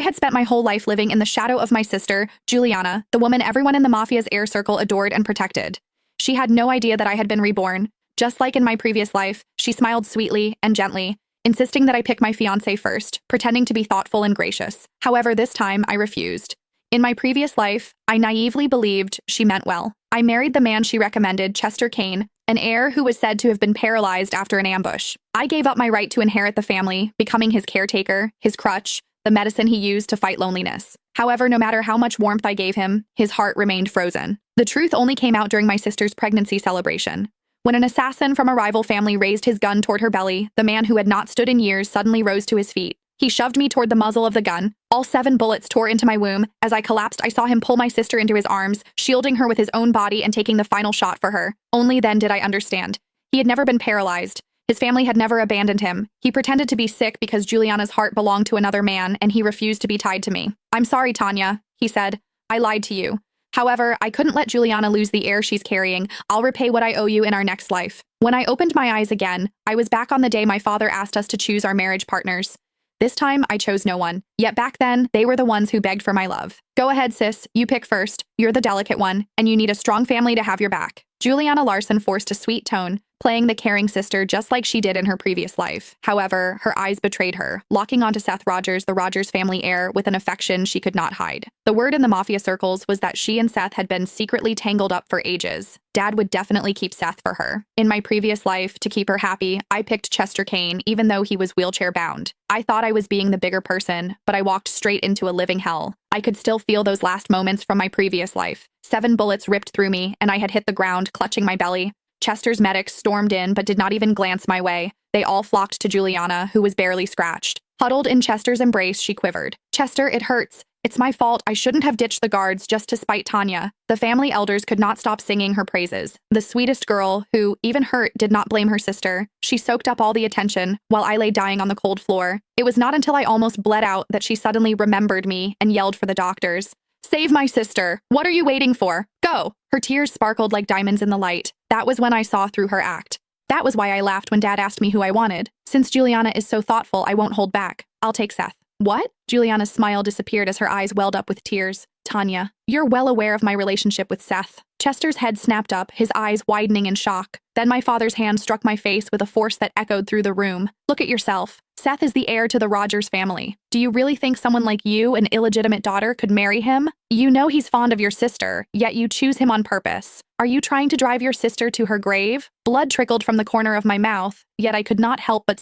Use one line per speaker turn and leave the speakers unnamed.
I had spent my whole life living in the shadow of my sister, Juliana, the woman everyone in the mafia's air circle adored and protected. She had no idea that I had been reborn. Just like in my previous life, she smiled sweetly and gently, insisting that I pick my fiancé first, pretending to be thoughtful and gracious. However, this time I refused. In my previous life, I naively believed she meant well. I married the man she recommended, Chester Kane, an heir who was said to have been paralyzed after an ambush. I gave up my right to inherit the family, becoming his caretaker, his crutch, the medicine he used to fight loneliness. However, no matter how much warmth I gave him, his heart remained frozen. The truth only came out during my sister's pregnancy celebration. When an assassin from a rival family raised his gun toward her belly, the man who had not stood in years suddenly rose to his feet. He shoved me toward the muzzle of the gun. All 7 bullets tore into my womb. As I collapsed, I saw him pull my sister into his arms, shielding her with his own body and taking the final shot for her. Only then did I understand. He had never been paralyzed. His family had never abandoned him. He pretended to be sick because Juliana's heart belonged to another man, and he refused to be tied to me. "I'm sorry, Tanya," he said. "I lied to you. However, I couldn't let Juliana lose the heir she's carrying. I'll repay what I owe you in our next life." When I opened my eyes again, I was back on the day my father asked us to choose our marriage partners. This time, I chose no one. Yet back then, they were the ones who begged for my love. "Go ahead, sis. You pick first. You're the delicate one, and you need a strong family to have your back." Juliana Larson forced a sweet tone, playing the caring sister just like she did in her previous life. However, her eyes betrayed her, locking onto Seth Rogers, the Rogers family heir, with an affection she could not hide. The word in the mafia circles was that she and Seth had been secretly tangled up for ages. Dad would definitely keep Seth for her. In my previous life, to keep her happy, I picked Chester Kane, even though he was wheelchair-bound. I thought I was being the bigger person, but I walked straight into a living hell. I could still feel those last moments from my previous life. 7 bullets ripped through me, and I had hit the ground, clutching my belly. Chester's medics stormed in but did not even glance my way. They all flocked to Juliana, who was barely scratched. Huddled in Chester's embrace, she quivered. "Chester, it hurts. It's my fault. I shouldn't have ditched the guards just to spite Tanya." The family elders could not stop singing her praises. The sweetest girl, who, even hurt, did not blame her sister. She soaked up all the attention, while I lay dying on the cold floor. It was not until I almost bled out that she suddenly remembered me and yelled for the doctors. "Save my sister! What are you waiting for? Go!" Her tears sparkled like diamonds in the light. That was when I saw through her act. That was why I laughed when Dad asked me who I wanted. "Since Juliana is so thoughtful, I won't hold back. I'll take Seth." "What?" Juliana's smile disappeared as her eyes welled up with tears. "Tanya, you're well aware of my relationship with Seth." Chester's head snapped up, his eyes widening in shock. Then my father's hand struck my face with a force that echoed through the room. "Look at yourself. Seth is the heir to the Rogers family. Do you really think someone like you, an illegitimate daughter, could marry him? You know he's fond of your sister, yet you choose him on purpose. Are you trying to drive your sister to her grave?" Blood trickled from the corner of my mouth, yet I could not help but